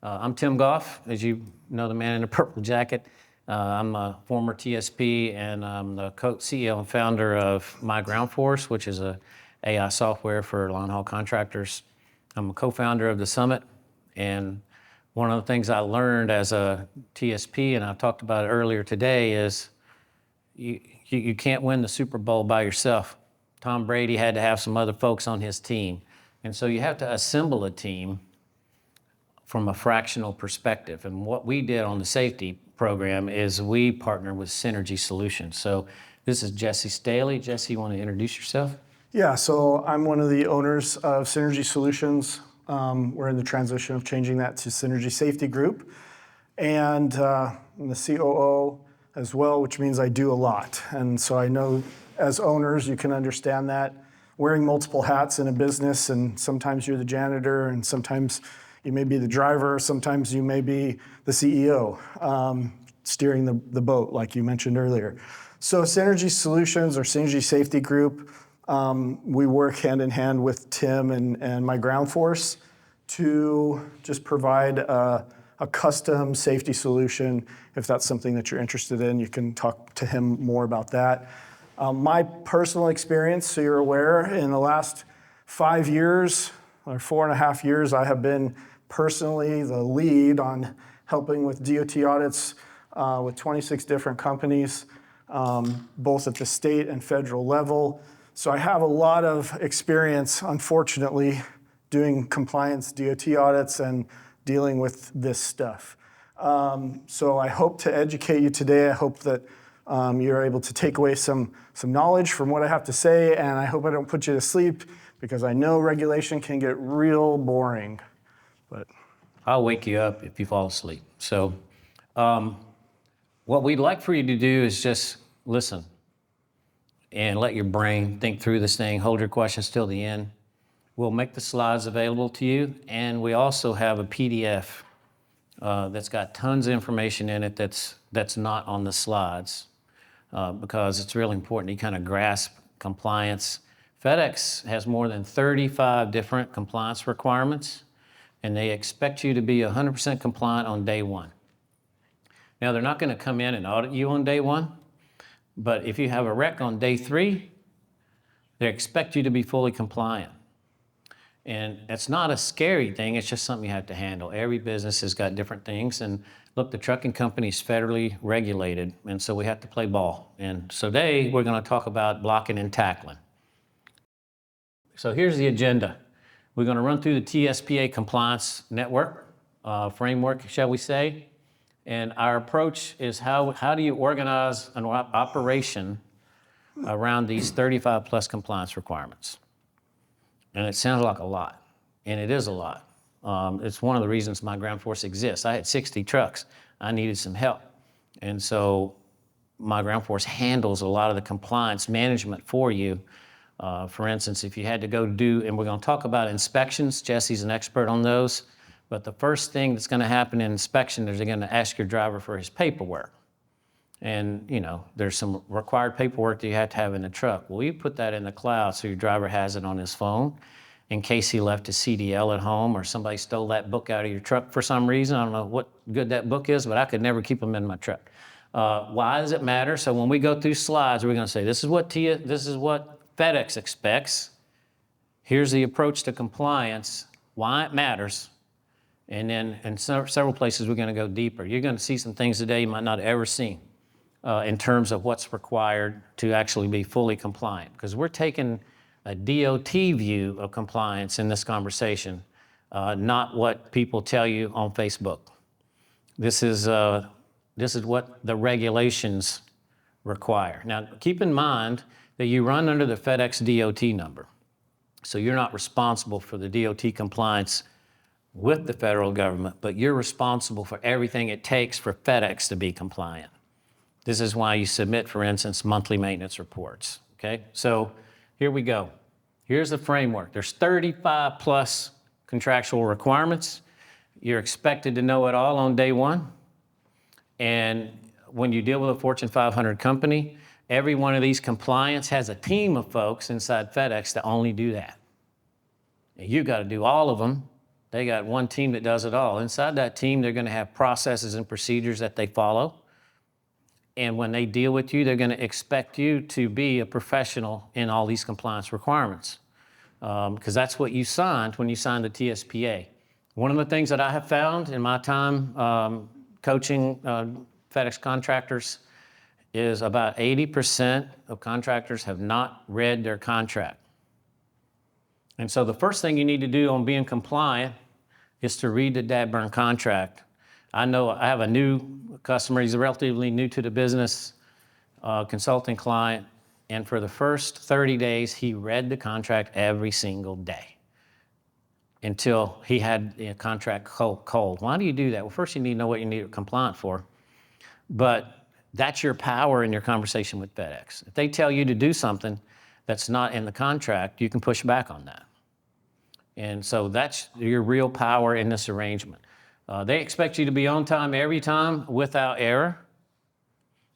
I'm Tim Goff, as you know, the man in the purple jacket. I'm a former TSP, and I'm the CEO and founder of myGroundForce, which is a AI software for line-haul contractors. I'm a co-founder of the Summit, and one of the things I learned as a TSP, and I talked about it earlier today, is you can't win the Super Bowl by yourself. Tom Brady had to have some other folks on his team. And so you have to assemble a team from a fractional perspective. And what we did on the safety program is we partnered with Synergy Solutions. So this is Jesse Staley. Jesse, you want to introduce yourself? Yeah, so I'm one of the owners of Synergy Solutions. We're in the transition of changing that to Synergy Safety Group. And I'm the COO as well, which means I do a lot. And so I know as owners, you can understand that wearing multiple hats in a business, and sometimes you're the janitor, and sometimes you may be the driver, sometimes you may be the CEO, steering the boat, like you mentioned earlier. So Synergy Solutions or Synergy Safety Group, we work hand in hand with Tim and myGroundForce to just provide a custom safety solution. If that's something that you're interested in, you can talk to him more about that. My personal experience, so you're aware, in the last 5 years, or 4.5 years, I have been personally the lead on helping with DOT audits with 26 different companies, both at the state and federal level. So I have a lot of experience, unfortunately, doing compliance DOT audits and dealing with this stuff. So I hope to educate you today. I hope that you're able to take away some knowledge from what I have to say, and I hope I don't put you to sleep, because I know regulation can get real boring. But I'll wake you up if you fall asleep. So what we'd like for you to do is just listen and let your brain think through this thing. Hold your questions till the end. We'll make the slides available to you, and we also have a PDF that's got tons of information in it that's not on the slides, because it's really important you kind of grasp compliance. FedEx has more than 35 different compliance requirements, and they expect you to be 100% compliant on day one. Now, they're not going to come in and audit you on day one, but if you have a wreck on day 3, they expect you to be fully compliant. And it's not a scary thing, it's just something you have to handle. Every business has got different things, and look, the trucking company is federally regulated, and so we have to play ball. And so today, we're going to talk about blocking and tackling. So here's the agenda. We're going to run through the TSPA compliance network, framework, shall we say. And our approach is how do you organize an operation around these 35 plus compliance requirements? And it sounds like a lot, and it is a lot. It's one of the reasons myGroundForce exists. I had 60 trucks. I needed some help. And so myGroundForce handles a lot of the compliance management for you. For instance, if you had to go do, and we're going to talk about inspections, Jesse's an expert on those, but the first thing that's going to happen in inspection is they're going to ask your driver for his paperwork. And, you know, there's some required paperwork that you have to have in the truck. Well, you put that in the cloud so your driver has it on his phone in case he left his CDL at home or somebody stole that book out of your truck for some reason. I don't know what good that book is, but I could never keep them in my truck. Why does it matter? So when we go through slides, we're going to say, this is what FedEx expects. Here's the approach to compliance, why it matters. And then in several places, we're going to go deeper. You're going to see some things today you might not have ever seen. In terms of what's required to actually be fully compliant. Because we're taking a DOT view of compliance in this conversation, not what people tell you on Facebook. This is what the regulations require. Now, keep in mind that you run under the FedEx DOT number. So you're not responsible for the DOT compliance with the federal government, but you're responsible for everything it takes for FedEx to be compliant. This is why you submit, for instance, monthly maintenance reports, okay? So here we go. Here's the framework. There's 35 plus contractual requirements. You're expected to know it all on day one. And when you deal with a Fortune 500 company, every one of these compliance has a team of folks inside FedEx that only do that. And you've got to do all of them They got one team that does it all. Inside that team, they're going to have processes and procedures that they follow. And when they deal with you, they're going to expect you to be a professional in all these compliance requirements. Because that's what you signed when you signed the TSPA. One of the things that I have found in my time coaching FedEx contractors is about 80% of contractors have not read their contract. And so the first thing you need to do on being compliant is to read the dadburn contract. I know I have a new customer, he's relatively new to the business, consulting client, and for the first 30 days, he read the contract every single day until he had the contract cold. Why do you do that? Well, first you need to know what you need it compliant for, but that's your power in your conversation with FedEx. If they tell you to do something that's not in the contract, you can push back on that. And so that's your real power in this arrangement. They expect you to be on time every time without error.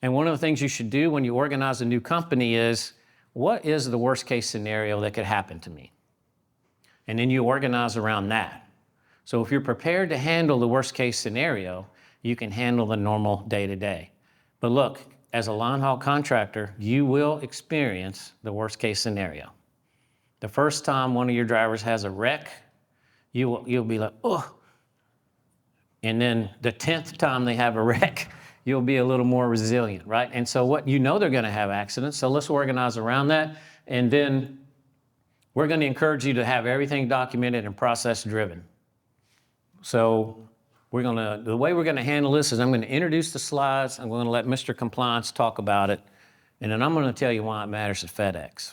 And one of the things you should do when you organize a new company is, what is the worst case scenario that could happen to me? And then you organize around that. So if you're prepared to handle the worst case scenario, you can handle the normal day-to-day. But look, as a line haul contractor, you will experience the worst case scenario. The first time one of your drivers has a wreck, you'll be like, oh. And then the 10th time they have a wreck, you'll be a little more resilient, right? And so they're gonna have accidents, so let's organize around that. And then we're gonna encourage you to have everything documented and process driven. So the way we're gonna handle this is I'm gonna introduce the slides, I'm gonna let Mr. Compliance talk about it, and then I'm gonna tell you why it matters to FedEx.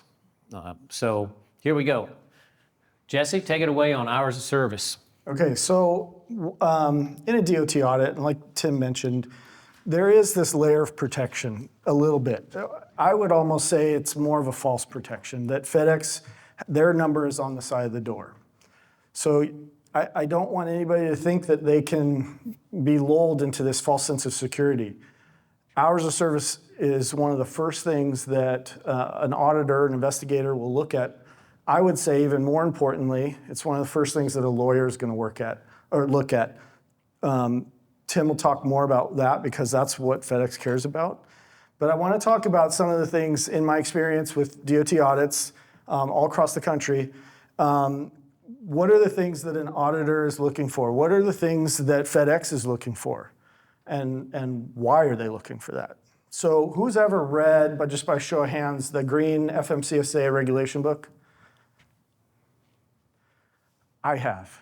So here we go. Jesse, take it away on hours of service. Okay, so in a DOT audit, and like Tim mentioned, there is this layer of protection a little bit. I would almost say it's more of a false protection, that FedEx, their number is on the side of the door. So I don't want anybody to think that they can be lulled into this false sense of security. Hours of service is one of the first things that an auditor, an investigator will look at. I would say even more importantly, it's one of the first things that a lawyer is going to look at. Tim will talk more about that because that's what FedEx cares about. But I want to talk about some of the things in my experience with DOT audits all across the country. What are the things that an auditor is looking for? What are the things that FedEx is looking for? And why are they looking for that? So who's ever read, but just by show of hands, the green FMCSA regulation book? I have.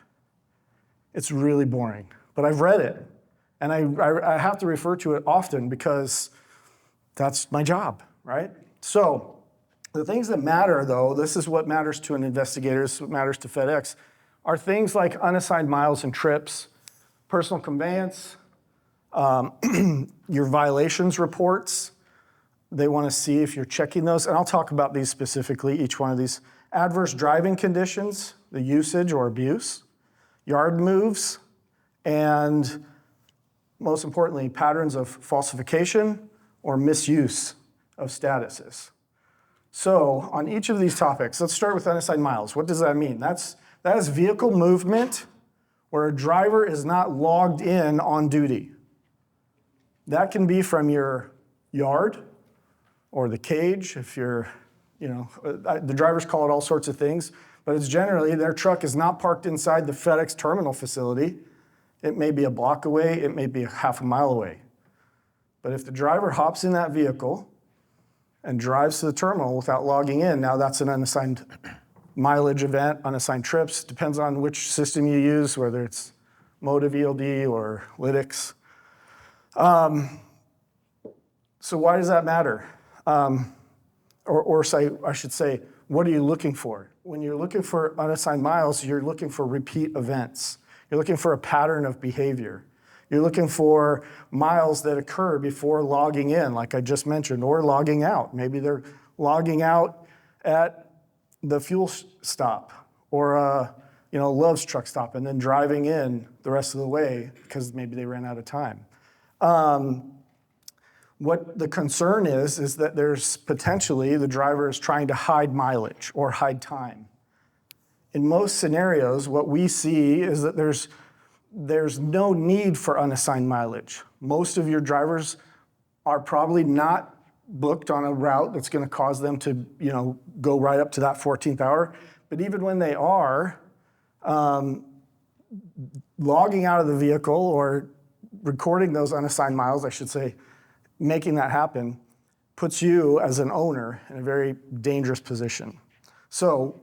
It's really boring, but I've read it. And I have to refer to it often because that's my job, right? So the things that matter, though, this is what matters to an investigator, this is what matters to FedEx, are things like unassigned miles and trips, personal conveyance, your violations reports. They want to see if you're checking those, and I'll talk about these specifically, each one of these. Adverse driving conditions, the usage or abuse, yard moves, and most importantly, patterns of falsification or misuse of statuses. So on each of these topics, let's start with unassigned miles. What does that mean? That is vehicle movement where a driver is not logged in on duty. That can be from your yard or the cage if you're, the drivers call it all sorts of things, but it's generally their truck is not parked inside the FedEx terminal facility. It may be a block away, it may be a half a mile away. But if the driver hops in that vehicle and drives to the terminal without logging in, now that's an unassigned mileage event, unassigned trips, depends on which system you use, whether it's Motive ELD or Lytics. So why does that matter? I should say, what are you looking for? When you're looking for unassigned miles, you're looking for repeat events. You're looking for a pattern of behavior. You're looking for miles that occur before logging in, like I just mentioned, or logging out. Maybe they're logging out at the fuel stop or Love's truck stop and then driving in the rest of the way because maybe they ran out of time. What the concern is that there's potentially the driver is trying to hide mileage or hide time. in most scenarios, what we see is that there's no need for unassigned mileage. Most of your drivers are probably not booked on a route that's going to cause them to, go right up to that 14th hour. But even when they are, logging out of the vehicle or recording those unassigned miles, I should say, making that happen, puts you as an owner in a very dangerous position. So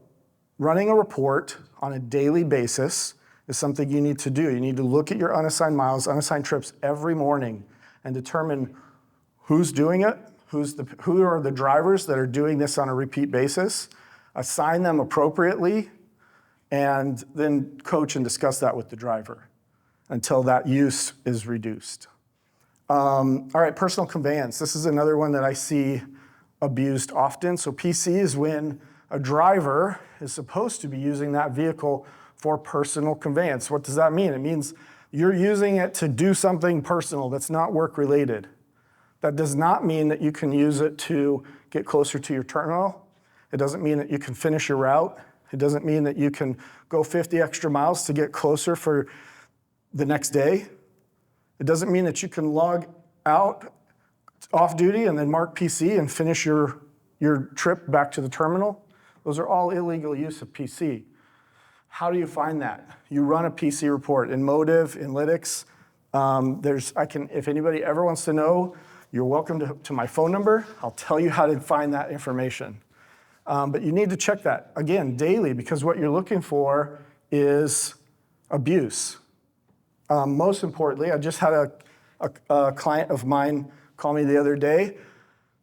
running a report on a daily basis is something you need to do. You need to look at your unassigned miles, unassigned trips every morning and determine who's doing it, who are the drivers that are doing this on a repeat basis, assign them appropriately, and then coach and discuss that with the driver until that use is reduced. All right, personal conveyance. This is another one that I see abused often. So PC is when a driver is supposed to be using that vehicle for personal conveyance. What does that mean? It means you're using it to do something personal that's not work-related. That does not mean that you can use it to get closer to your terminal. It doesn't mean that you can finish your route. It doesn't mean that you can go 50 extra miles to get closer for the next day. It doesn't mean that you can log out off duty and then mark PC and finish your trip back to the terminal. Those are all illegal use of PC. How do you find that? You run a PC report in Motive, in Lytics. If anybody ever wants to know, you're welcome to my phone number. I'll tell you how to find that information. But you need to check that, again, daily, because what you're looking for is abuse. Most importantly, I just had a client of mine call me the other day.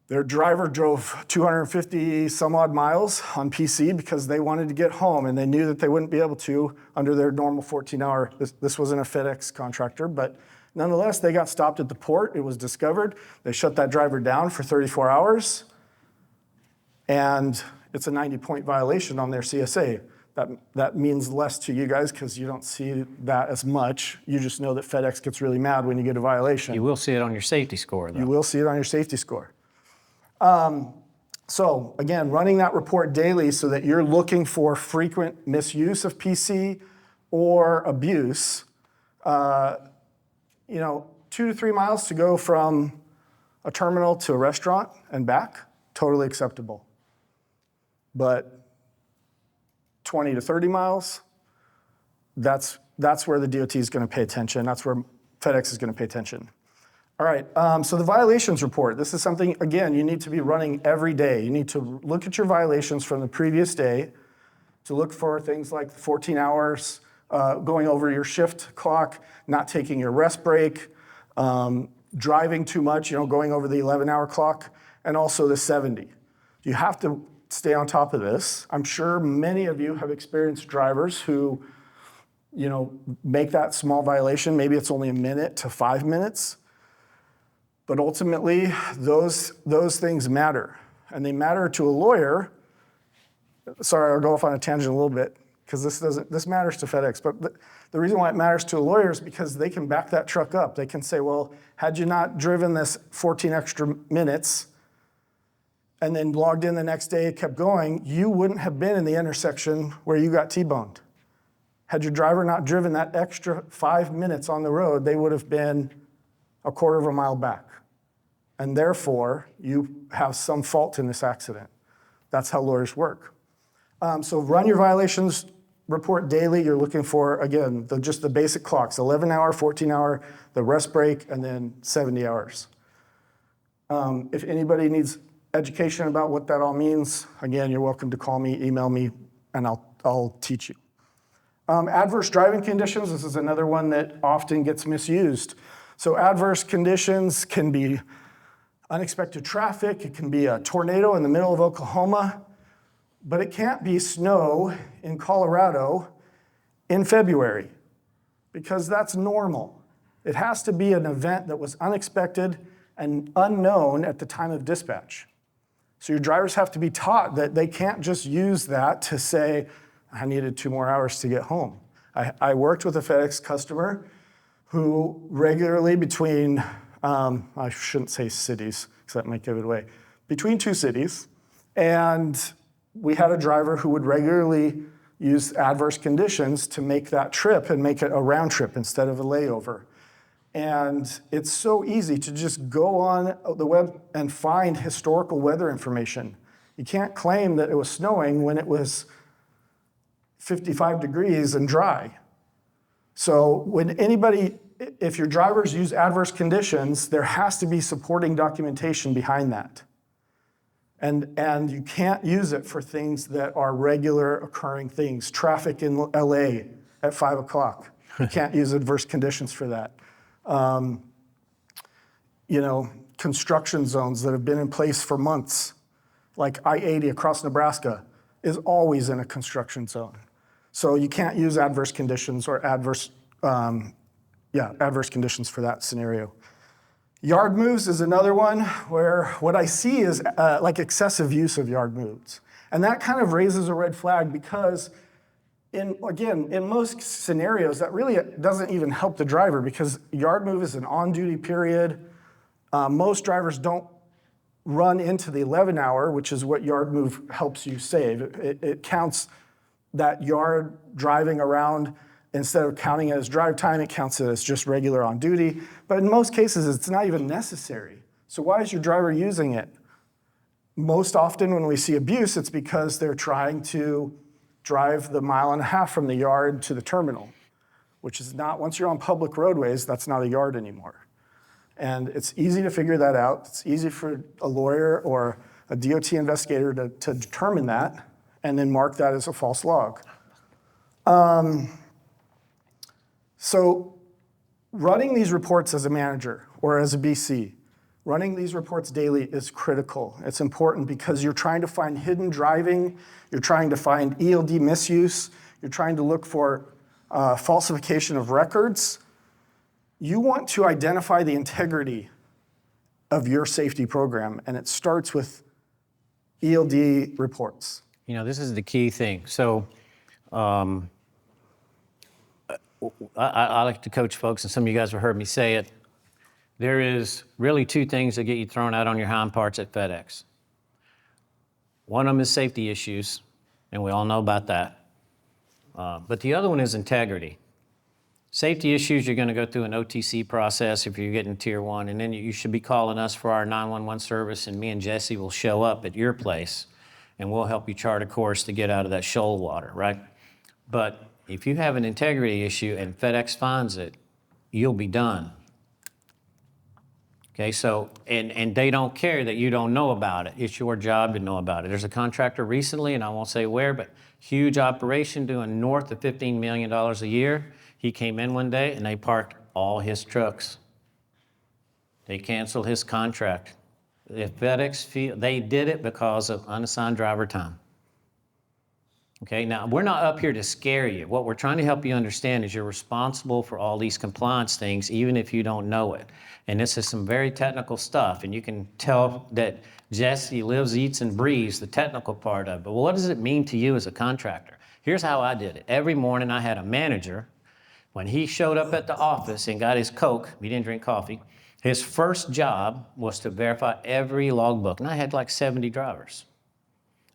Their driver drove 250 some odd miles on PC because they wanted to get home and they knew that they wouldn't be able to under their normal 14-hour, this wasn't a FedEx contractor, but nonetheless, they got stopped at the port. It was discovered. They shut that driver down for 34 hours. And it's a 90-point violation on their CSA. That means less to you guys because you don't see that as much. You just know that FedEx gets really mad when you get a violation. You will see it on your safety score, though. You will see it on your safety score. So again, running that report daily so that you're looking for frequent misuse of PC or abuse. 2 to 3 miles to go from a terminal to a restaurant and back, totally acceptable. But 20 to 30 miles, that's where the DOT is going to pay attention. That's where FedEx is going to pay attention. All right, so the violations report. This is something, again, you need to be running every day. You need to look at your violations from the previous day to look for things like 14 hours, going over your shift clock, not taking your rest break, driving too much, going over the 11-hour clock, and also the 70. You have to stay on top of this. I'm sure many of you have experienced drivers who, make that small violation. Maybe it's only a minute to 5 minutes. But ultimately, those things matter. And they matter to a lawyer. Sorry, I'll go off on a tangent a little bit, because this matters to FedEx. But the reason why it matters to a lawyer is because they can back that truck up. They can say, well, had you not driven this 14 extra minutes and then logged in the next day, kept going, you wouldn't have been in the intersection where you got T-boned. Had your driver not driven that extra 5 minutes on the road, they would have been a quarter of a mile back. And therefore, you have some fault in this accident. That's how lawyers work. So run your violations report daily. You're looking for, again, just the basic clocks, 11-hour, 14-hour, the rest break, and then 70 hours. If anybody needs education about what that all means, again, you're welcome to call me, email me, and I'll teach you. Adverse driving conditions, this is another one that often gets misused. So adverse conditions can be unexpected traffic, it can be a tornado in the middle of Oklahoma, but it can't be snow in Colorado in February, because that's normal. It has to be an event that was unexpected and unknown at the time of dispatch. So your drivers have to be taught that they can't just use that to say, I needed 2 more hours to get home. I worked with a FedEx customer who regularly between, I shouldn't say cities, because that might give it away, between 2 cities, and we had a driver who would regularly use adverse conditions to make that trip and make it a round trip instead of a layover. And it's so easy to just go on the web and find historical weather information. You can't claim that it was snowing when it was 55 degrees and dry. So when if your drivers use adverse conditions, there has to be supporting documentation behind that. And you can't use it for things that are regular occurring things. Traffic in LA at 5 o'clock. You can't use adverse conditions for that. Construction zones that have been in place for months, like I-80 across Nebraska, is always in a construction zone. So you can't use adverse conditions or adverse conditions for that scenario. Yard moves is another one where what I see is like excessive use of yard moves. And that kind of raises a red flag because in most scenarios, that really doesn't even help the driver because yard move is an on-duty period. Most drivers don't run into the 11-hour, which is what yard move helps you save. It counts that yard driving around. Instead of counting it as drive time, it counts it as just regular on duty. But in most cases, it's not even necessary. So why is your driver using it? Most often when we see abuse, it's because they're trying to drive the 1.5 miles from the yard to the terminal, which is not, once you're on public roadways, that's not a yard anymore. And it's easy to figure that out. It's easy for a lawyer or a DOT investigator to determine that and then mark that as a false log. So running these reports as a manager or as a BC, running these reports daily is critical. It's important because you're trying to find hidden driving, you're trying to find ELD misuse, you're trying to look for falsification of records. You want to identify the integrity of your safety program, and it starts with ELD reports. This is the key thing. So I like to coach folks, and some of you guys have heard me say it. There is really two things that get you thrown out on your hind parts at FedEx. One of them is safety issues, and we all know about that. But the other one is integrity. Safety issues, you're going to go through an OTC process if you're getting tier 1, and then you should be calling us for our 911 service, and me and Jesse will show up at your place, and we'll help you chart a course to get out of that shoal water, right? But if you have an integrity issue and FedEx finds it, you'll be done. Okay, so, and they don't care that you don't know about it. It's your job to know about it. There's a contractor recently, and I won't say where, but huge operation doing north of $15 million a year. He came in one day and they parked all his trucks. They canceled his contract. If FedEx, they did it because of unassigned driver time. Okay, now we're not up here to scare you. What we're trying to help you understand is you're responsible for all these compliance things, even if you don't know it. And this is some very technical stuff, and you can tell that Jesse lives, eats, and breathes the technical part of it. But what does it mean to you as a contractor? Here's how I did it. Every morning I had a manager. When he showed up at the office and got his Coke, he didn't drink coffee, his first job was to verify every logbook. And I had like 70 drivers.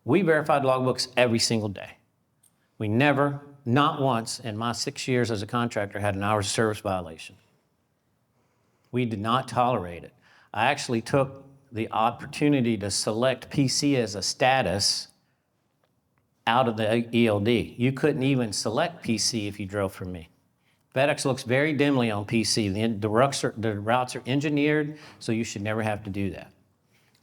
We verified logbooks every single day. We never, not once in my 6 years as a contractor, had an hours of service violation. We did not tolerate it. I actually took the opportunity to select PC as a status out of the ELD. You couldn't even select PC if you drove for me. FedEx looks very dimly on PC. The routes are engineered, so you should never have to do that.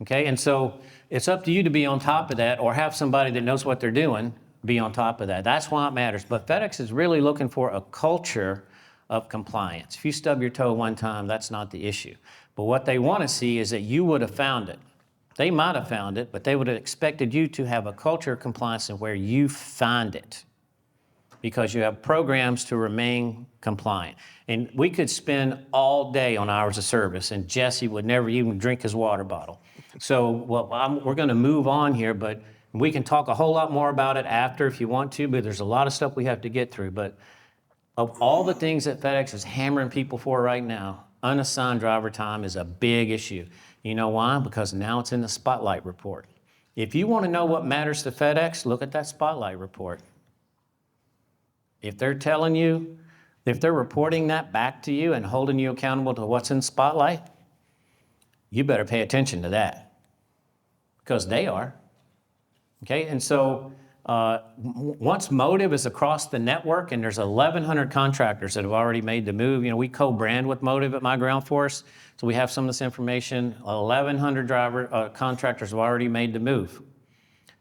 Okay, and so it's up to you to be on top of that or have somebody that knows what they're doing be on top of that. That's why it matters. But FedEx is really looking for a culture of compliance. If you stub your toe one time, that's not the issue. But what they want to see is that you would have found it. They might have found it, but they would have expected you to have a culture of compliance and where you find it, because you have programs to remain compliant. And we could spend all day on hours of service, and Jesse would never even drink his water bottle. So we're going to move on here, but we can talk a whole lot more about it after if you want to, but there's a lot of stuff we have to get through. But of all the things that FedEx is hammering people for right now, unassigned driver time is a big issue. You know why? Because now it's in the Spotlight report. If you want to know what matters to FedEx, look at that Spotlight report. If they're telling you, if they're reporting that back to you and holding you accountable to what's in Spotlight, you better pay attention to that, because they are. Okay, and so once Motive is across the network, and there's 1,100 contractors that have already made the move. We co-brand with Motive at myGroundForce, so we have some of this information. 1,100 contractors have already made the move.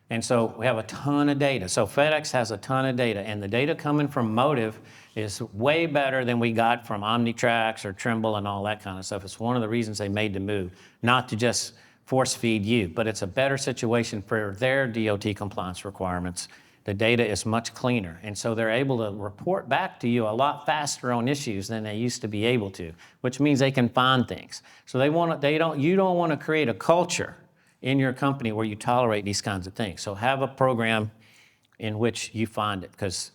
And so we have a ton of data. So FedEx has a ton of data, and the data coming from Motive is way better than we got from Omnitrax or Trimble and all that kind of stuff. It's one of the reasons they made the move, not to just force feed you, but it's a better situation for their DOT compliance requirements. The data is much cleaner, and so they're able to report back to you a lot faster on issues than they used to be able to, which means they can find things. So you don't want to create a culture in your company where you tolerate these kinds of things. So have a program in which you find it, because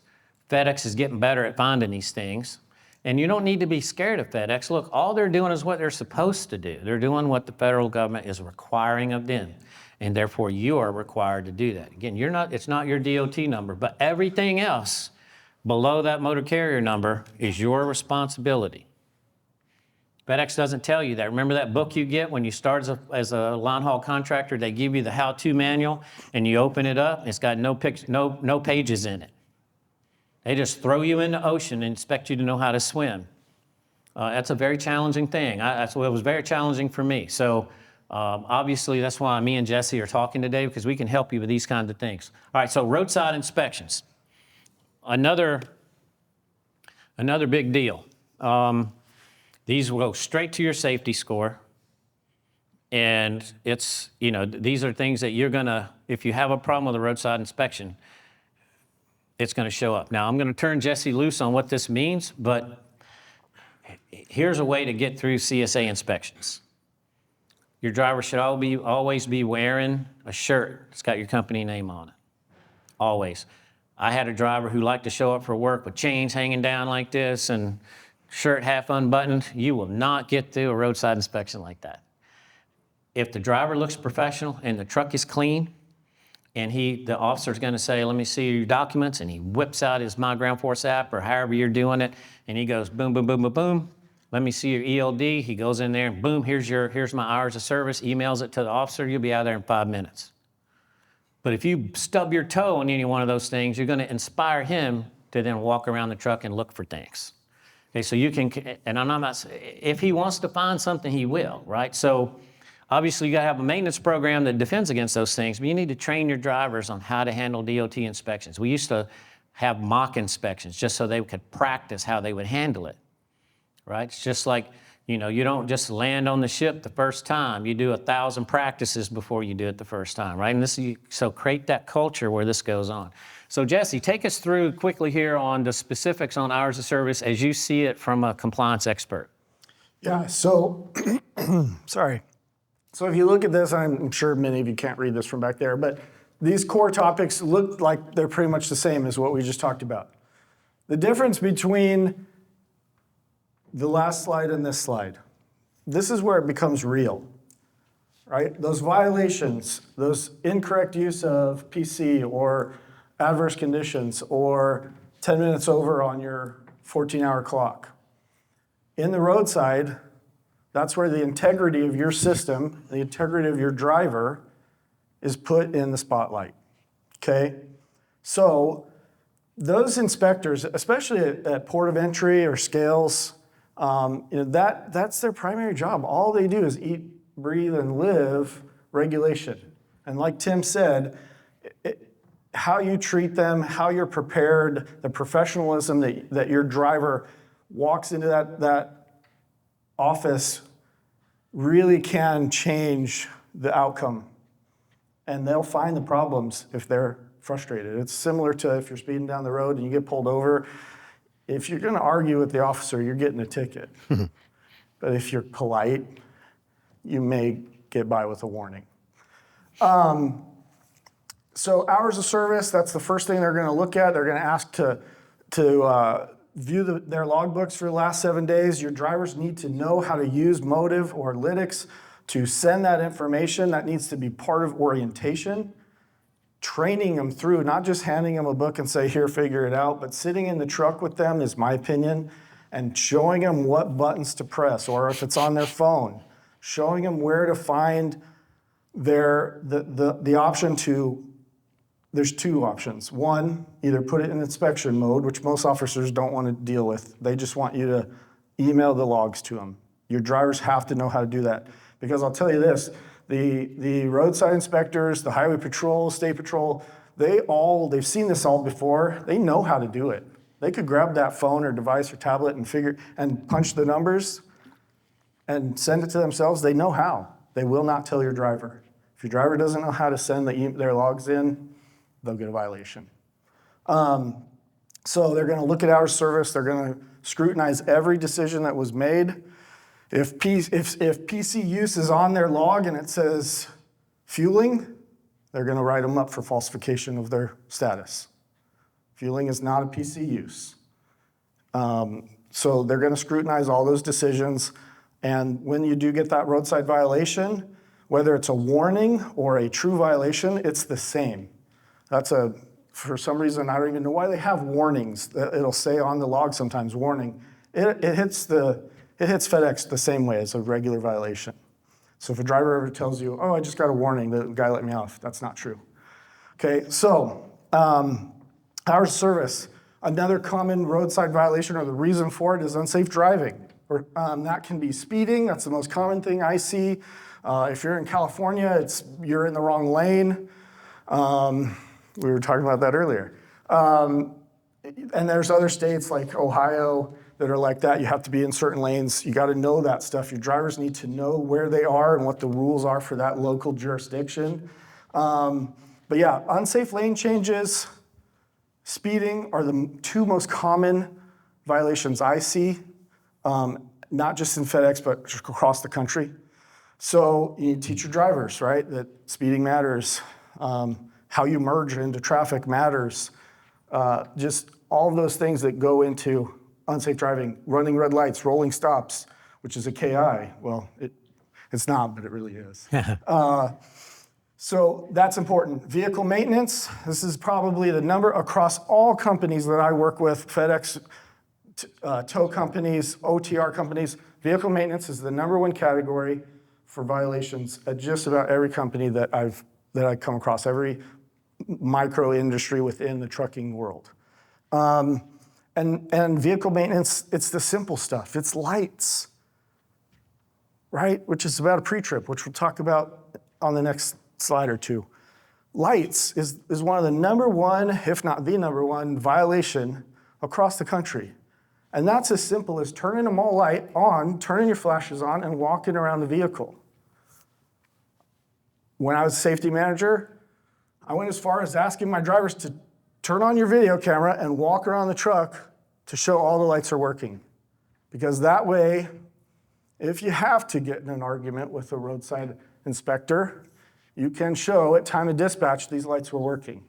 FedEx is getting better at finding these things. And you don't need to be scared of FedEx. Look, all they're doing is what they're supposed to do. They're doing what the federal government is requiring of them. And therefore, you are required to do that. Again, it's not your DOT number, but everything else below that motor carrier number is your responsibility. FedEx doesn't tell you that. Remember that book you get when you start as a line haul contractor? They give you the how-to manual, and you open it up, it's got no pages in it. They just throw you in the ocean and expect you to know how to swim. That's a very challenging thing. It was very challenging for me. So obviously that's why me and Jesse are talking today, because we can help you with these kinds of things. All right, so roadside inspections. Another big deal. These will go straight to your safety score. And these are things that if you have a problem with a roadside inspection, it's going to show up. Now, I'm going to turn Jesse loose on what this means, but here's a way to get through CSA inspections. Your driver should always be wearing a shirt that's got your company name on it. Always. I had a driver who liked to show up for work with chains hanging down like this and shirt half unbuttoned. You will not get through a roadside inspection like that. If the driver looks professional and the truck is clean, and the officer's going to say, let me see your documents, and he whips out his myGroundForce app or however you're doing it, and he goes boom, boom, boom, boom, boom. Let me see your ELD. He goes in there and boom, here's my hours of service, emails it to the officer. You'll be out of there in 5 minutes. But if you stub your toe on any one of those things, you're going to inspire him to then walk around the truck and look for things. Okay, so you can, and I'm not, if he wants to find something, he will, right? So obviously, you got to have a maintenance program that defends against those things, but you need to train your drivers on how to handle DOT inspections. We used to have mock inspections just so they could practice how they would handle it, right? It's just like, you don't just land on the ship the first time. You do 1,000 practices before you do it the first time, right? And so create that culture where this goes on. So Jesse, take us through quickly here on the specifics on hours of service as you see it from a compliance expert. Yeah, so, sorry. So if you look at this, I'm sure many of you can't read this from back there, but these core topics look like they're pretty much the same as what we just talked about. The difference between the last slide and this slide, this is where it becomes real, right? Those violations, those incorrect use of PC or adverse conditions or 10 minutes over on your 14-hour clock. In the roadside, that's where the integrity of your system, the integrity of your driver is put in the spotlight, okay? So those inspectors, especially at port of entry or scales, that's their primary job. All they do is eat, breathe, and live regulation. And like Tim said, how you treat them, how you're prepared, the professionalism that your driver walks into that office really can change the outcome. And they'll find the problems if they're frustrated. It's similar to if you're speeding down the road and you get pulled over. If you're gonna argue with the officer, you're getting a ticket. But if you're polite, you may get by with a warning. So hours of service, that's the first thing they're gonna look at. They're gonna ask to view their logbooks for the last 7 days. Your drivers need to know how to use Motive or Lytics to send that information. That needs to be part of orientation. training them through, not just handing them a book and say, here, figure it out, but sitting in the truck with them, is my opinion, and showing them what buttons to press, or if it's on their phone, showing them where to find the option to, there's two options. One, either put it in inspection mode, which most officers don't want to deal with. They just want you to email the logs to them. Your drivers have to know how to do that. Because I'll tell you this, the roadside inspectors, the highway patrol, state patrol, they've seen this all before. They know how to do it. They could grab that phone or device or tablet and punch the numbers and send it to themselves. They know how. They will not tell your driver. If your driver doesn't know how to send their logs in, they'll get a violation. So they're going to look at our service. They're going to scrutinize every decision that was made. If PC use is on their log and it says fueling, they're going to write them up for falsification of their status. Fueling is not a PC use. So they're going to scrutinize all those decisions. And when you do get that roadside violation, whether it's a warning or a true violation, it's the same. For some reason, I don't even know why they have warnings. It'll say on the log sometimes, warning. It hits FedEx the same way as a regular violation. So if a driver ever tells you, oh, I just got a warning, the guy let me off, that's not true. Okay, so our service, another common roadside violation, or the reason for it, is unsafe driving. That can be speeding. That's the most common thing I see. If you're in California, you're in the wrong lane. We were talking about that earlier. And there's other states like Ohio that are like that. You have to be in certain lanes. You got to know that stuff. Your drivers need to know where they are and what the rules are for that local jurisdiction. But yeah, unsafe lane changes, speeding are the two most common violations I see, not just in FedEx, but across the country. So you need to teach your drivers, right, that speeding matters. How you merge into traffic matters. Just all of those things that go into unsafe driving, running red lights, rolling stops, which is a KI. Well, it's not, but it really is. So that's important. Vehicle maintenance, this is probably the number across all companies that I work with, FedEx, tow companies, OTR companies. Vehicle maintenance is the #1 category for violations at just about every company that I come across, every micro industry within the trucking world. And vehicle maintenance, it's the simple stuff. It's lights, right? Which is about a pre-trip, which we'll talk about on the next slide or two. Lights is one of the #1, if not the #1 violation across the country. And that's as simple as turning them all light on, turning your flashes on, and walking around the vehicle. When I was a safety manager, I went as far as asking my drivers to turn on your video camera and walk around the truck to show all the lights are working. Because that way, if you have to get in an argument with a roadside inspector, you can show at time of dispatch these lights were working.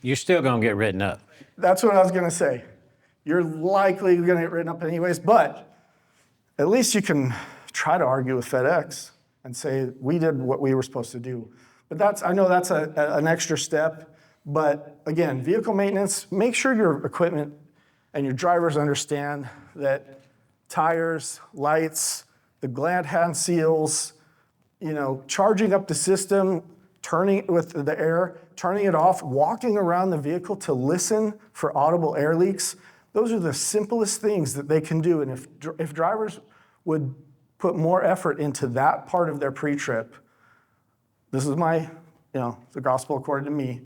You're still going to get written up. That's what I was going to say. You're likely going to get written up anyways, but at least you can try to argue with FedEx and say, we did what we were supposed to do. But I know that's an extra step. But again, vehicle maintenance, make sure your equipment and your drivers understand that tires, lights, the glad hand seals, charging up the system, turning it with the air, turning it off, walking around the vehicle to listen for audible air leaks. Those are the simplest things that they can do. And if drivers would put more effort into that part of their pre-trip, this is the gospel according to me,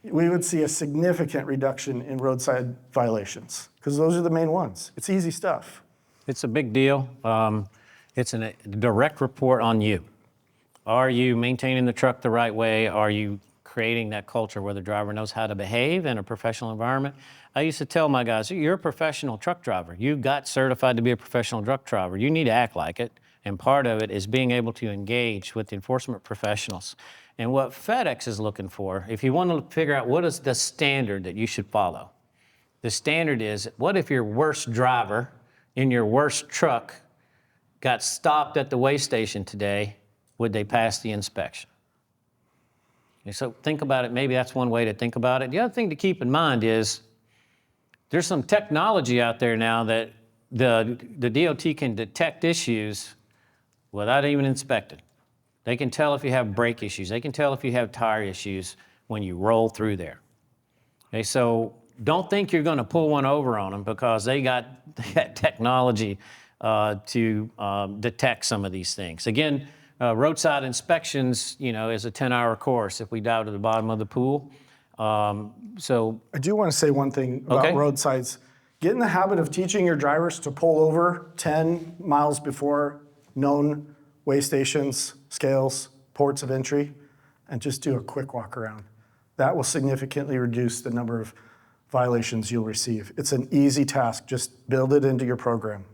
we would see a significant reduction in roadside violations because those are the main ones. It's easy stuff. It's a big deal. It's a direct report on you. Are you maintaining the truck the right way? Are you creating that culture where the driver knows how to behave in a professional environment? I used to tell my guys, you're a professional truck driver. You got certified to be a professional truck driver. You need to act like it. And part of it is being able to engage with the enforcement professionals. And what FedEx is looking for, if you want to figure out what is the standard that you should follow, the standard is, what if your worst driver in your worst truck got stopped at the weigh station today, would they pass the inspection? And so think about it, maybe that's one way to think about it. The other thing to keep in mind is there's some technology out there now that the DOT can detect issues without even inspecting. They can tell if you have brake issues. They can tell if you have tire issues when you roll through there. Okay, so don't think you're going to pull one over on them because they got technology to detect some of these things. Again, roadside inspections, is a 10-hour course if we dive to the bottom of the pool. So I do want to say one thing about Okay. roadsides. Get in the habit of teaching your drivers to pull over 10 miles before known weigh stations, scales, ports of entry, and just do a quick walk around. That will significantly reduce the number of violations you'll receive. It's an easy task. Just build it into your program.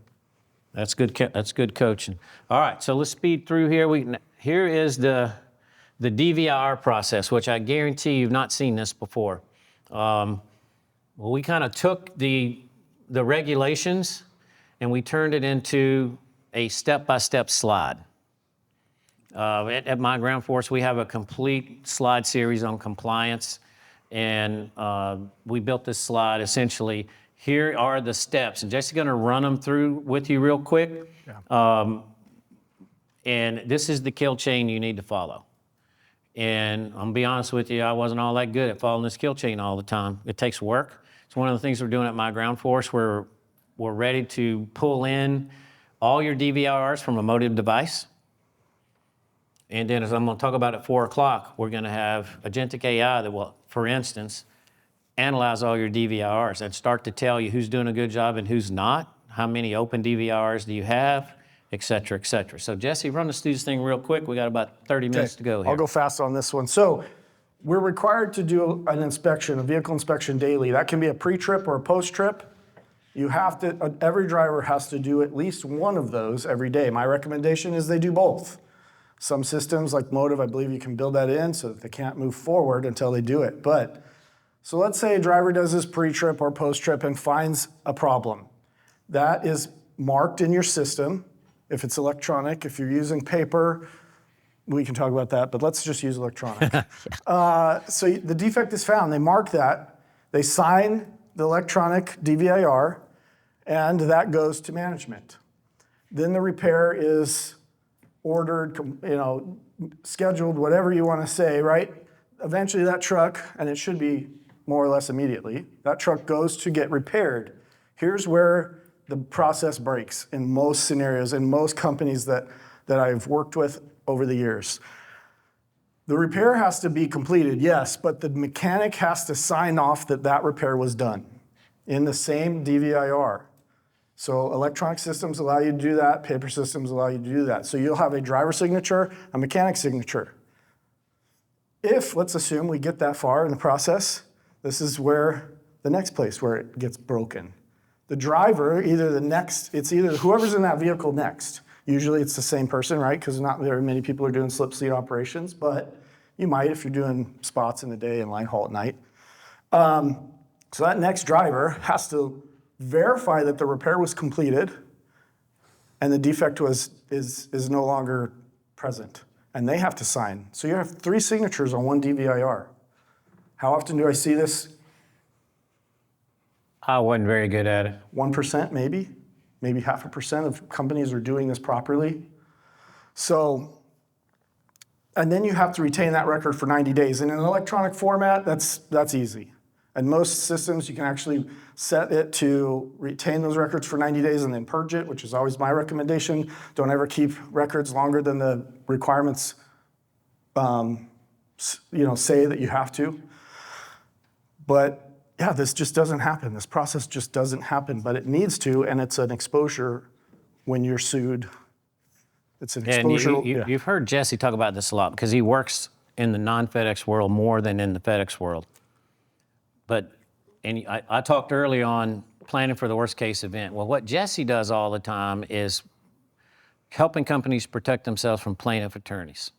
that's good. That's good coaching. All right, so let's speed through here. Here is the DVR process, which I guarantee you've not seen this before. Well, we kind of took the regulations and we turned it into a step-by-step slide. At myGroundForce, we have a complete slide series on compliance, and we built this slide essentially. Here are the steps, and Jesse's going to run them through with you real quick. Yeah. And this is the kill chain you need to follow. And I'm gonna be honest with you, I wasn't all that good at following this kill chain all the time. It takes work. It's one of the things we're doing at myGroundForce. We're ready to pull in all your DVRs from a motive device. And then, as I'm going to talk about at 4 o'clock, we're going to have agentic AI that will, for instance, analyze all your DVRs and start to tell you who's doing a good job and who's not, how many open DVRs do you have, et cetera, et cetera. So, Jesse, run us through this thing real quick. We got about 30 minutes to go here. I'll go fast on this one. So we're required to do an inspection, a vehicle inspection daily. That can be a pre-trip or a post-trip. You have to, every driver has to do at least one of those every day. My recommendation is they do both. Some systems like Motive, I believe you can build that in so that they can't move forward until they do it. But, so let's say a driver does this pre-trip or post-trip and finds a problem. That is marked in your system. If it's electronic, if you're using paper, we can talk about that, but let's just use electronic. So the defect is found, they mark that, they sign the electronic DVIR, and that goes to management. Then the repair is ordered, scheduled, whatever you want to say, right? Eventually that truck, and it should be more or less immediately, that truck goes to get repaired. Here's where the process breaks in most scenarios, in most companies that I've worked with over the years. The repair has to be completed, yes, but the mechanic has to sign off that that repair was done in the same DVIR. So electronic systems allow you to do that, paper systems allow you to do that. So you'll have a driver signature, a mechanic signature. If, let's assume we get that far in the process, this is where the next place where it gets broken. The driver, it's either whoever's in that vehicle next. Usually it's the same person, right? Because not very many people are doing slip seat operations, but you might if you're doing spots in the day and line haul at night. So that next driver has to verify that the repair was completed and the defect is no longer present. And they have to sign. So you have 3 signatures on one DVIR. How often do I see this? I wasn't very good at it. 1% maybe 0.5% of companies are doing this properly. So, and then you have to retain that record for 90 days. And in an electronic format, that's easy. And most systems, you can actually set it to retain those records for 90 days and then purge it, which is always my recommendation. Don't ever keep records longer than the requirements say that you have to. But yeah, this just doesn't happen. This process just doesn't happen, but it needs to, and it's an exposure when you're sued. It's an exposure. And you've heard Jesse talk about this a lot because he works in the non-FedEx world more than in the FedEx world. But, and I talked early on planning for the worst case event. Well, what Jesse does all the time is helping companies protect themselves from plaintiff attorneys.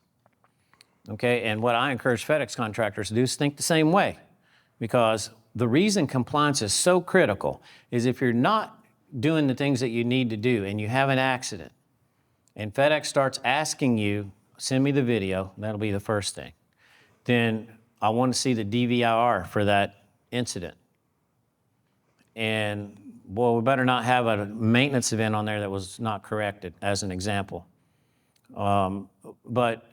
Okay, and what I encourage FedEx contractors to do is think the same way, because the reason compliance is so critical is if you're not doing the things that you need to do and you have an accident and FedEx starts asking you, send me the video, that'll be the first thing. then I want to see the DVIR for that incident. And boy, we better not have a maintenance event on there that was not corrected, as an example. But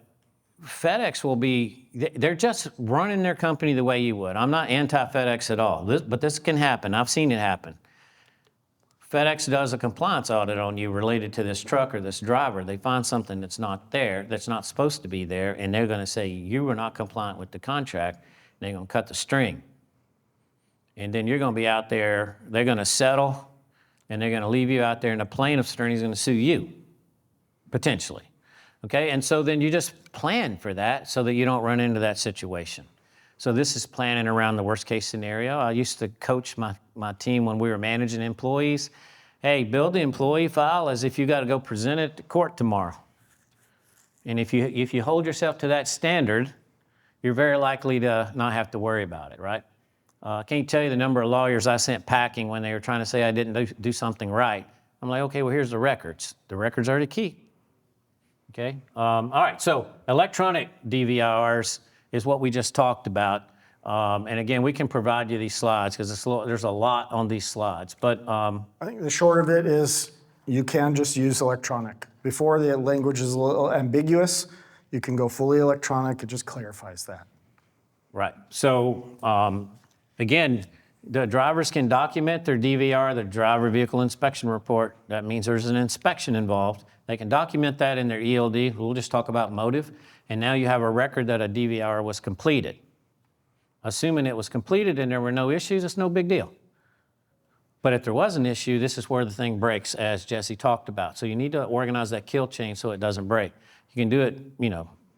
FedEx will be, they're just running their company the way you would. I'm not anti-FedEx at all, but this can happen. I've seen it happen. FedEx does a compliance audit on you related to this truck or this driver. They find something that's not there, that's not supposed to be there, and they're going to say you were not compliant with the contract, and they're going to cut the string. And then you're going to be out there, they're going to settle, and they're going to leave you out there, and the plaintiff's attorney is going to sue you, potentially. Okay, and so then you just plan for that so that you don't run into that situation. So this is planning around the worst case scenario. I used to coach my team when we were managing employees. Hey, build the employee file as if you got to go present it to court tomorrow. And if you hold yourself to that standard, you're very likely to not have to worry about it, right? I can't tell you the number of lawyers I sent packing when they were trying to say I didn't do something right. I'm like, okay, well, here's the records. The records are the key. Okay. All right. So electronic DVIRs is what we just talked about. And again, we can provide you these slides because there's a lot on these slides. But I think the short of it is you can just use electronic. Before, the language is a little ambiguous. You can go fully electronic. It just clarifies that. right. So again, the drivers can document their DVR, their driver vehicle inspection report. That means there's an inspection involved. They can document that in their ELD. We'll just talk about motive. And now you have a record that a DVR was completed. Assuming it was completed and there were no issues, it's no big deal. But if there was an issue, this is where the thing breaks, as Jesse talked about. So you need to organize that kill chain so it doesn't break. You can do it,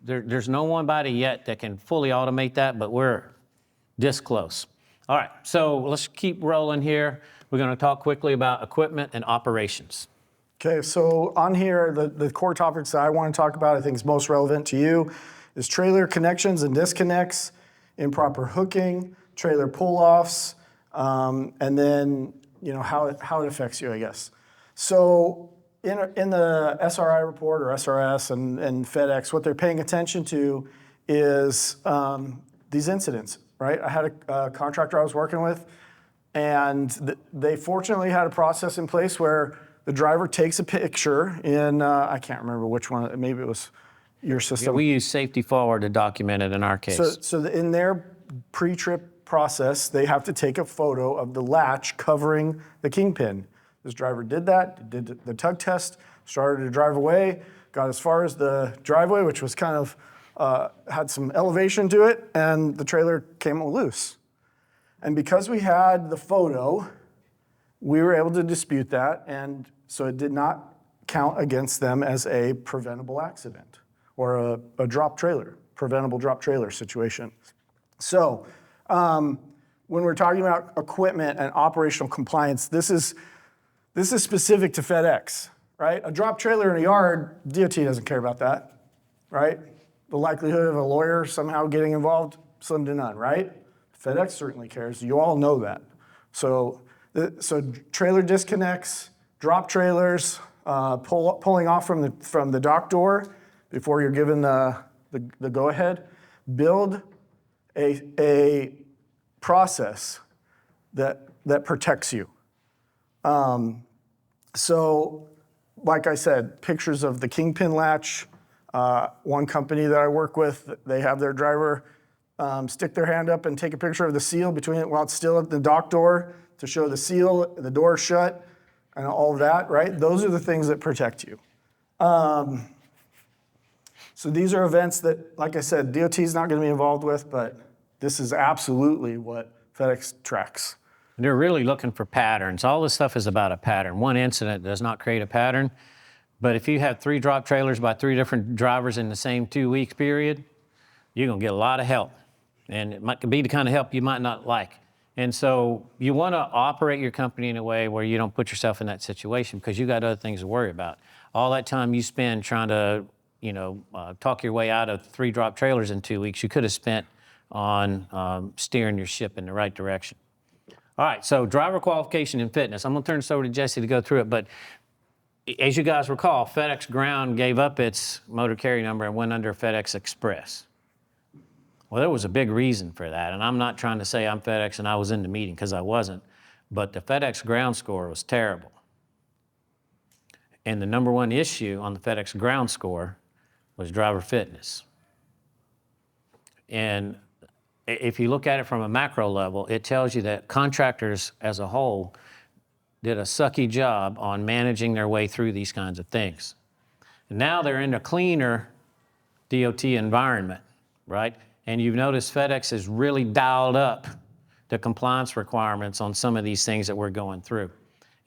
there's no one body yet that can fully automate that, but we're this close. All right, so let's keep rolling here. We're going to talk quickly about equipment and operations. Okay, so on here, the core topics that I want to talk about, I think is most relevant to you, is trailer connections and disconnects, improper hooking, trailer pull-offs, and then how it affects you, I guess. So in the SRI report or SRS and FedEx, what they're paying attention to is these incidents, right? I had a contractor I was working with, and they fortunately had a process in place where the driver takes a picture in, I can't remember which one, maybe it was your system. Yeah, we use safety forward to document it in our case. So in their pre-trip process, they have to take a photo of the latch covering the kingpin. This driver did that, did the tug test, started to drive away, got as far as the driveway, which was kind of, had some elevation to it, and the trailer came loose. And because we had the photo, we were able to dispute that, and so it did not count against them as a preventable accident or a drop trailer, preventable drop trailer situation. So when we're talking about equipment and operational compliance, this is specific to FedEx, right? A drop trailer in a yard, DOT doesn't care about that, right? The likelihood of a lawyer somehow getting involved, slim to none, right? FedEx certainly cares. You all know that. So trailer disconnects, drop trailers, pulling off from the dock door before you're given the go-ahead, build a process that protects you. So, like I said, pictures of the kingpin latch. One company that I work with, they have their driver stick their hand up and take a picture of the seal while it's still at the dock door to show the seal, the door shut, and all of that, right? Those are the things that protect you. So these are events that, like I said, DOT is not going to be involved with, but this is absolutely what FedEx tracks. They're really looking for patterns. All this stuff is about a pattern. One incident does not create a pattern, but if you have 3 drop trailers by 3 different drivers in the same 2-week period, you're going to get a lot of help. And it might be the kind of help you might not like. And so you want to operate your company in a way where you don't put yourself in that situation because you got other things to worry about. All that time you spend trying to, talk your way out of 3 drop trailers in 2 weeks, you could have spent on steering your ship in the right direction. All right, so driver qualification and fitness. I'm going to turn this over to Jesse to go through it, but as you guys recall, FedEx Ground gave up its motor carrier number and went under FedEx Express. Well, there was a big reason for that, and I'm not trying to say I'm FedEx and I was in the meeting, because I wasn't, but the FedEx Ground score was terrible. And the number one issue on the FedEx Ground score was driver fitness. And if you look at it from a macro level, it tells you that contractors as a whole did a sucky job on managing their way through these kinds of things. And now they're in a cleaner DOT environment, right? And you've noticed FedEx has really dialed up the compliance requirements on some of these things that we're going through.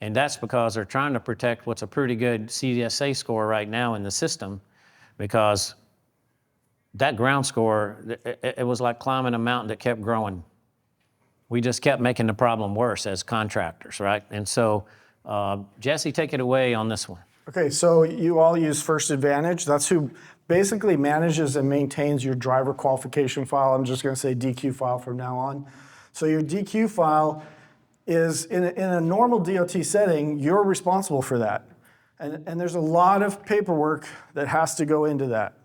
And that's because they're trying to protect what's a pretty good CDSA score right now in the system, because that ground score, it was like climbing a mountain that kept growing. We just kept making the problem worse as contractors, right? And so, Jesse, take it away on this one. Okay, so you all use First Advantage. That's who basically manages and maintains your driver qualification file. I'm just going to say DQ file from now on. So your DQ file is, in a normal DOT setting, you're responsible for that. And there's a lot of paperwork that has to go into that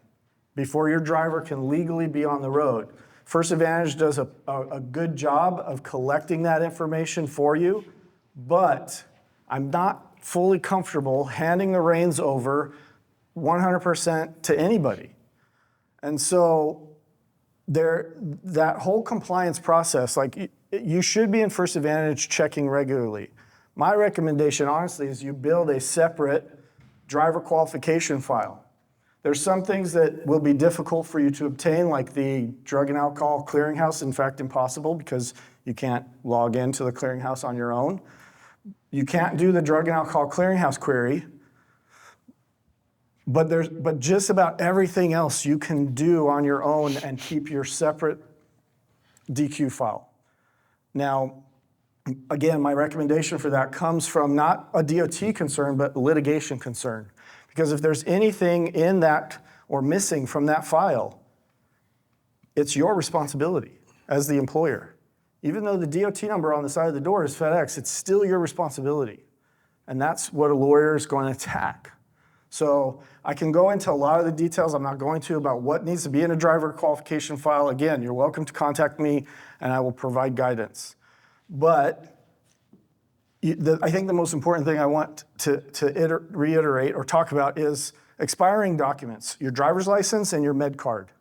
before your driver can legally be on the road. First Advantage does a good job of collecting that information for you, but I'm not fully comfortable handing the reins over 100% to anybody. And so that whole compliance process, like you should be in First Advantage checking regularly. My recommendation, honestly, is you build a separate driver qualification file. There's some things that will be difficult for you to obtain, like the drug and alcohol clearinghouse, in fact, impossible, because you can't log into the clearinghouse on your own. You can't do the drug and alcohol clearinghouse query, but just about everything else you can do on your own and keep your separate DQ file. Now, again, my recommendation for that comes from not a DOT concern, but litigation concern. Because if there's anything in that or missing from that file, it's your responsibility as the employer. Even though the DOT number on the side of the door is FedEx, it's still your responsibility. And that's what a lawyer is going to attack. So I can go into a lot of the details. I'm not going to about what needs to be in a driver qualification file. Again, you're welcome to contact me and I will provide guidance. But I think the most important thing I want to reiterate or talk about is expiring documents, your driver's license and your med card.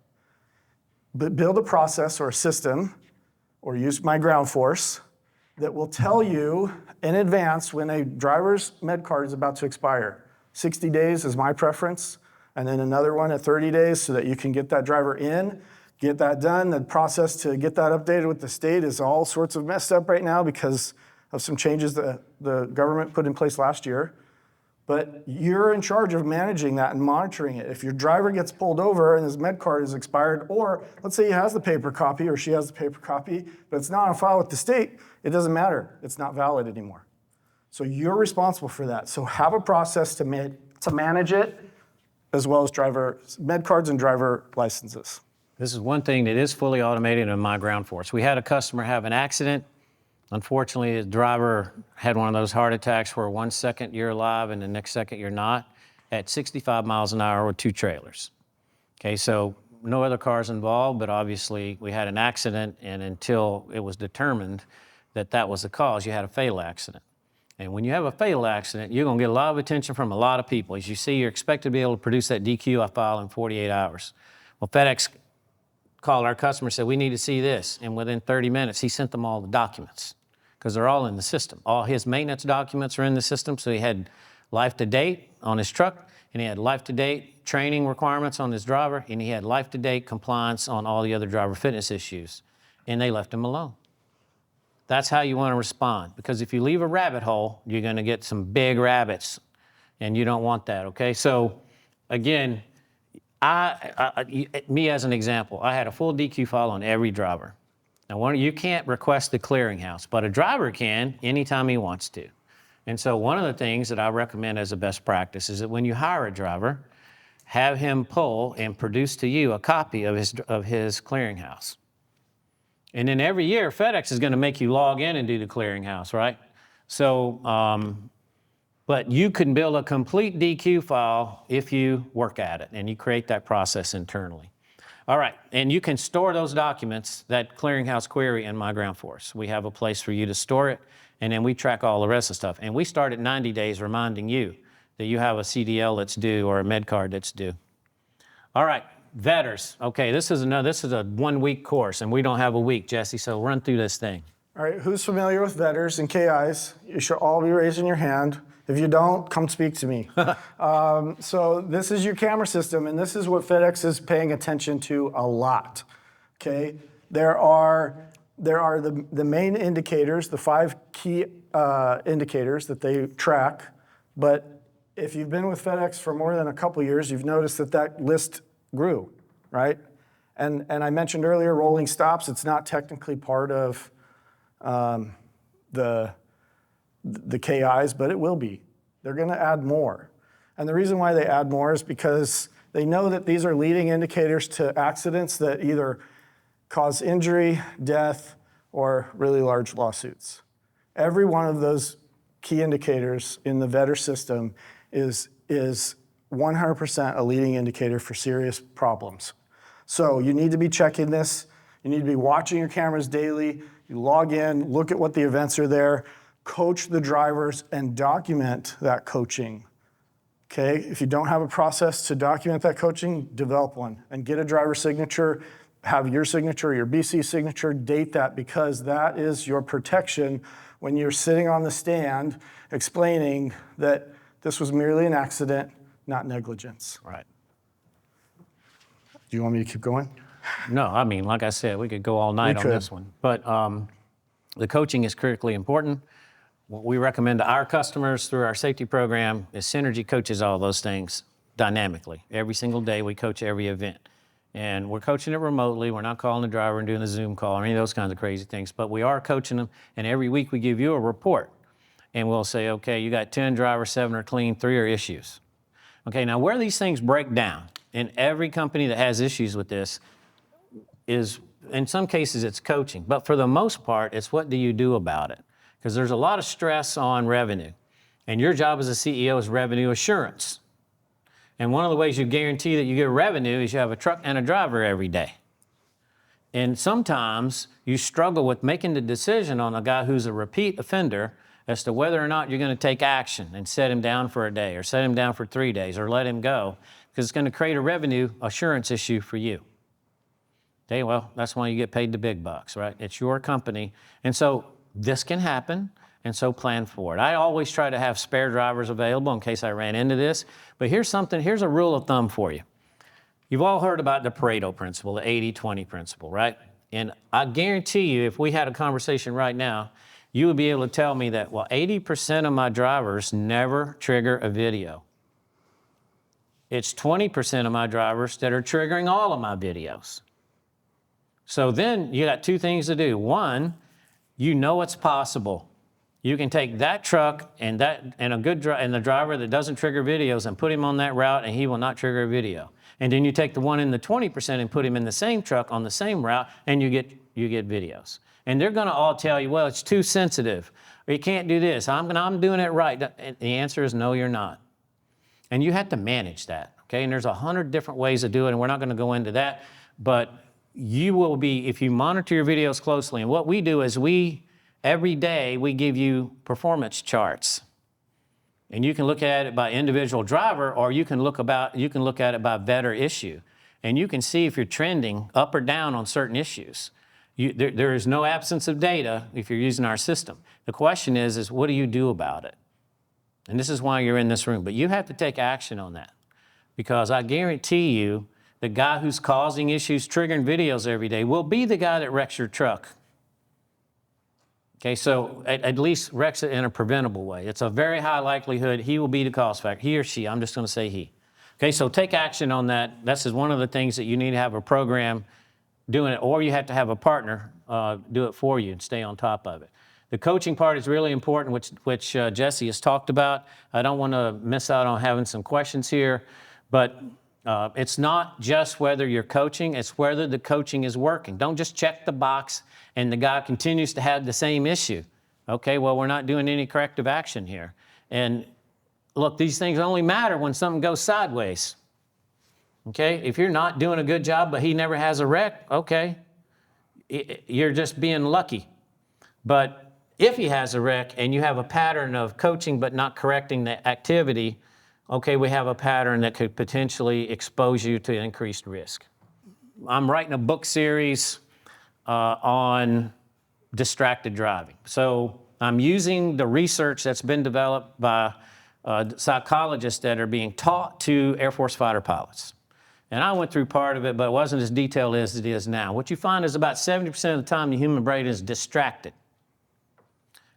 But build a process or a system, or use myGroundForce, that will tell you in advance when a driver's med card is about to expire. 60 days is my preference, and then another one at 30 days so that you can get that driver in, get that done. The process to get that updated with the state is all sorts of messed up right now because of some changes that the government put in place last year. But you're in charge of managing that and monitoring it. If your driver gets pulled over and his med card is expired, or let's say he has the paper copy or she has the paper copy, but it's not on file with the state, it doesn't matter. It's not valid anymore. So you're responsible for that. So have a process to manage it, as well as driver med cards and driver licenses. This is one thing that is fully automated in myGroundForce. We had a customer have an accident. Unfortunately, his driver had one of those heart attacks where 1 second you're alive and the next second you're not, at 65 miles an hour with 2 trailers. Okay, so no other cars involved, but obviously we had an accident, and until it was determined that that was the cause, you had a fatal accident. And when you have a fatal accident, you're gonna get a lot of attention from a lot of people. As you see, you're expected to be able to produce that DQ file in 48 hours. Well, FedEx called our customer and said, we need to see this. And within 30 minutes, he sent them all the documents, because they're all in the system. All his maintenance documents are in the system, so he had life to date on his truck, and he had life to date training requirements on his driver, and he had life to date compliance on all the other driver fitness issues, and they left him alone. That's how you want to respond, because if you leave a rabbit hole, you're gonna get some big rabbits, and you don't want that, okay? So again, me as an example, I had a full DQ file on every driver. Now, you can't request the clearinghouse, but a driver can anytime he wants to. And so one of the things that I recommend as a best practice is that when you hire a driver, have him pull and produce to you a copy of his clearinghouse. And then every year, FedEx is gonna make you log in and do the clearinghouse, right? So, but you can build a complete DQ file if you work at it and you create that process internally. All right, and you can store those documents, that clearinghouse query in myGroundForce. We have a place for you to store it, and then we track all the rest of the stuff. And we start at 90 days reminding you that you have a CDL that's due or a med card that's due. All right, vetters. Okay, this is a 1 week course, and we don't have a week, Jesse, so run through this thing. All right, who's familiar with vetters and KIs? You should all be raising your hand. If you don't, come speak to me. So this is your camera system, and this is what FedEx is paying attention to a lot, okay? There are the main indicators, the 5 key indicators that they track, but if you've been with FedEx for more than a couple years, you've noticed that list grew, right? And I mentioned earlier, rolling stops, it's not technically part of the KIs, but it will be. They're going to add more. And the reason why they add more is because they know that these are leading indicators to accidents that either cause injury, death, or really large lawsuits. Every one of those key indicators in the vetter system is 100% a leading indicator for serious problems. So you need to be checking this. You need to be watching your cameras daily. You log in, look at what the events are there, coach the drivers, and document that coaching. Okay? If you don't have a process to document that coaching, develop one and get a driver signature, have your signature, your BC signature, date that, because that is your protection when you're sitting on the stand explaining that this was merely an accident, not negligence. Right. Do you want me to keep going? No, I mean, like I said, we could go all night on this one. But the coaching is critically important. What we recommend to our customers through our safety program is Synergy coaches all those things dynamically. Every single day we coach every event. And we're coaching it remotely. We're not calling the driver and doing a Zoom call or any of those kinds of crazy things, but we are coaching them. And every week we give you a report. And we'll say, okay, you got 10 drivers, 7 are clean, 3 are issues. Okay, now where these things break down, in every company that has issues with this, is in some cases it's coaching, but for the most part, it's what do you do about it? Because there's a lot of stress on revenue. And your job as a CEO is revenue assurance. And one of the ways you guarantee that you get revenue is you have a truck and a driver every day. And sometimes you struggle with making the decision on a guy who's a repeat offender as to whether or not you're going to take action and set him down for a day or set him down for 3 days or let him go, because it's going to create a revenue assurance issue for you. Okay, well, that's why you get paid the big bucks, right? It's your company. And so this can happen, and so plan for it. I always try to have spare drivers available in case I ran into this. But here's a rule of thumb for you. You've all heard about the Pareto principle, the 80-20 principle, right? And I guarantee you, if we had a conversation right now, you would be able to tell me that, well, 80% of my drivers never trigger a video. It's 20% of my drivers that are triggering all of my videos. So then you got 2 things to do. One, you know it's possible. You can take that truck and the driver that doesn't trigger videos and put him on that route, and he will not trigger a video. And then you take the one in the 20% and put him in the same truck on the same route, and you get videos. And they're going to all tell you, well, it's too sensitive, or you can't do this. I'm doing it right. And the answer is no, you're not. And you have to manage that. Okay, and there's 100 different ways to do it, and we're not going to go into that, but you will be, if you monitor your videos closely, and what we do is every day we give you performance charts. And you can look at it by individual driver, or you can look at it by vetter issue. And you can see if you're trending up or down on certain issues. There is no absence of data if you're using our system. The question is what do you do about it? And this is why you're in this room. But you have to take action on that. Because I guarantee you, the guy who's causing issues, triggering videos every day, will be the guy that wrecks your truck. Okay, so at least wrecks it in a preventable way. It's a very high likelihood he will be the cause factor. He or she, I'm just going to say he. Okay, so take action on that. This is one of the things that you need to have a program doing it, or you have to have a partner do it for you and stay on top of it. The coaching part is really important, which Jesse has talked about. I don't want to miss out on having some questions here, but it's not just whether you're coaching, it's whether the coaching is working. Don't just check the box and the guy continues to have the same issue. Okay, well, we're not doing any corrective action here. And look, these things only matter when something goes sideways. Okay, if you're not doing a good job, but he never has a wreck, okay, you're just being lucky. But if he has a wreck and you have a pattern of coaching but not correcting the activity, okay, we have a pattern that could potentially expose you to increased risk. I'm writing a book series on distracted driving. So I'm using the research that's been developed by psychologists that are being taught to Air Force fighter pilots. And I went through part of it, but it wasn't as detailed as it is now. What you find is about 70% of the time the human brain is distracted.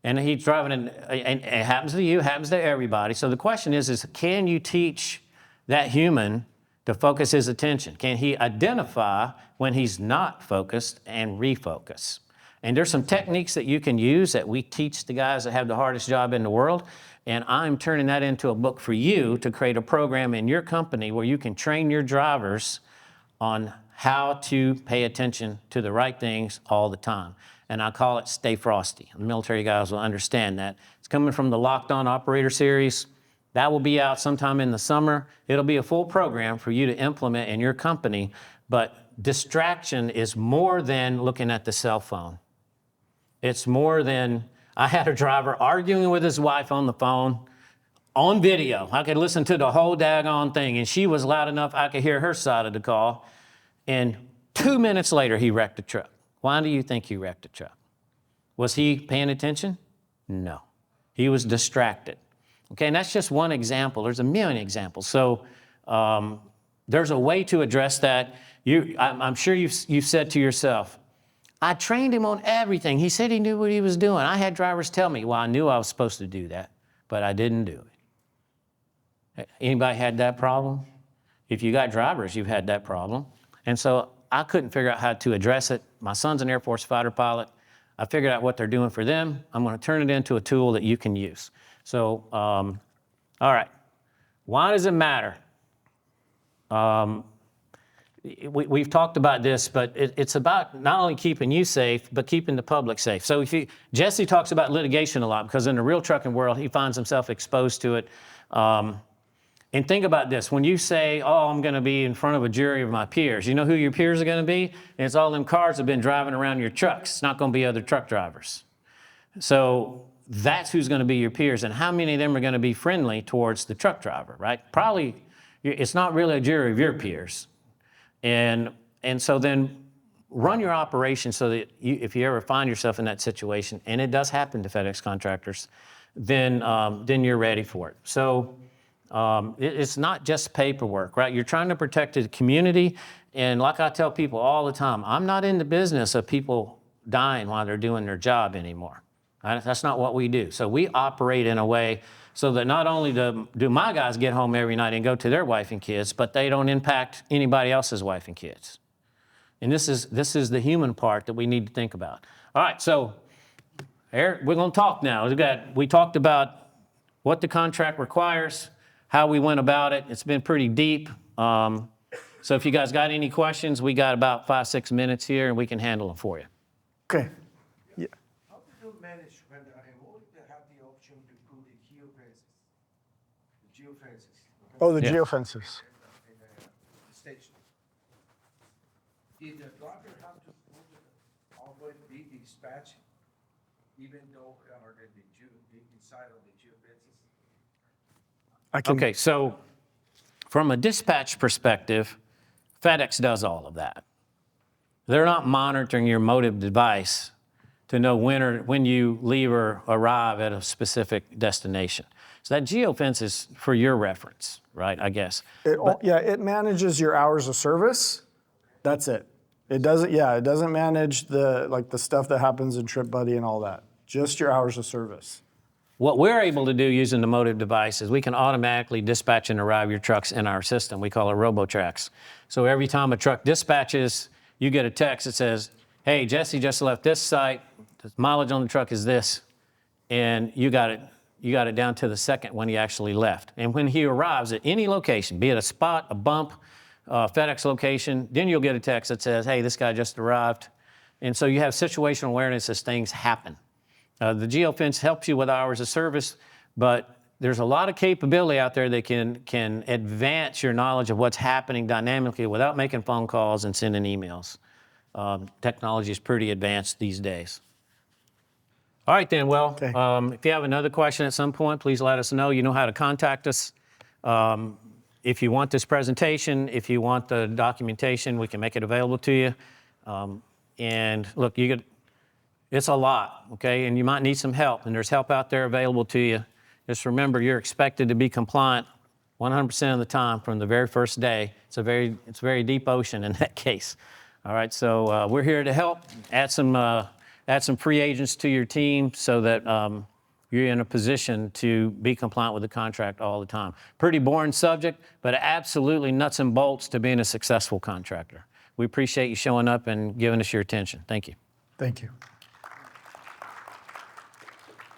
And he's driving, and it happens to you, it happens to everybody. So the question is can you teach that human to focus his attention? Can he identify when he's not focused and refocus? And there's some techniques that you can use that we teach the guys that have the hardest job in the world. And I'm turning that into a book for you to create a program in your company where you can train your drivers on how to pay attention to the right things all the time. And I call it Stay Frosty. The military guys will understand that. It's coming from the Locked On Operator series. That will be out sometime in the summer. It'll be a full program for you to implement in your company. But distraction is more than looking at the cell phone. It's more than, I had a driver arguing with his wife on the phone, on video. I could listen to the whole daggone thing, and she was loud enough I could hear her side of the call. And 2 minutes later, he wrecked a truck. Why do you think he wrecked a truck? Was he paying attention? No. He was distracted. Okay, and that's just one example. There's a million examples. So there's a way to address that. I'm sure you've said to yourself, I trained him on everything. He said he knew what he was doing. I had drivers tell me, well, I knew I was supposed to do that, but I didn't do it. Anybody had that problem? If you got drivers, you've had that problem. And so I couldn't figure out how to address it. My son's an Air Force fighter pilot. I figured out what they're doing for them. I'm going to turn it into a tool that you can use. So, all right. Why does it matter? We've talked about this, but it's about not only keeping you safe, but keeping the public safe. So Jesse talks about litigation a lot because in the real trucking world, he finds himself exposed to it. And think about this. When you say, oh, I'm going to be in front of a jury of my peers, you know who your peers are going to be? And it's all them cars that have been driving around your trucks. It's not going to be other truck drivers. So that's who's going to be your peers. And how many of them are going to be friendly towards the truck driver, right? Probably, it's not really a jury of your peers. And so then run your operation so that if you ever find yourself in that situation, and it does happen to FedEx contractors, then you're ready for it. So it's not just paperwork, right? You're trying to protect the community. And like I tell people all the time, I'm not in the business of people dying while they're doing their job anymore. Right? That's not what we do. So we operate in a way so that not only do my guys get home every night and go to their wife and kids, but they don't impact anybody else's wife and kids. And this is the human part that we need to think about. All right, so Eric, we're going to talk now. We talked about what the contract requires, how we went about it. It's been pretty deep. So if you guys got any questions, we got about 5-6 minutes here, and we can handle them for you. Okay. Yeah. How do you manage when they have the option to put the geofences? Oh, the Yeah. geofences. In the station. Did the driver have to always be dispatched, even though inside of the geofences? Okay, so from a dispatch perspective, FedEx does all of that. They're not monitoring your motive device to know when you leave or arrive at a specific destination. So that geofence is for your reference, right, I guess. It manages your hours of service. That's it. It doesn't manage the stuff that happens in TripBuddy and all that. Just your hours of service. What we're able to do using the motive device is we can automatically dispatch and arrive your trucks in our system. We call it RoboTracks. So every time a truck dispatches, you get a text that says, hey, Jesse just left this site. The mileage on the truck is this. And you got it down to the second when he actually left. And when he arrives at any location, be it a spot, a bump, FedEx location, then you'll get a text that says, hey, this guy just arrived. And so you have situational awareness as things happen. The geofence helps you with hours of service, but there's a lot of capability out there that can advance your knowledge of what's happening dynamically without making phone calls and sending emails. Technology is pretty advanced these days. All right then, well, Okay. If you have another question at some point, please let us know. You know how to contact us. If you want this presentation, if you want the documentation, we can make it available to you. And look, it's a lot, okay? And you might need some help, and there's help out there available to you. Just remember, you're expected to be compliant 100% of the time from the very first day. It's a very deep ocean in that case. All right, so we're here to help. Add some free agents to your team so that you're in a position to be compliant with the contract all the time. Pretty boring subject, but absolutely nuts and bolts to being a successful contractor. We appreciate you showing up and giving us your attention. Thank you. Thank you.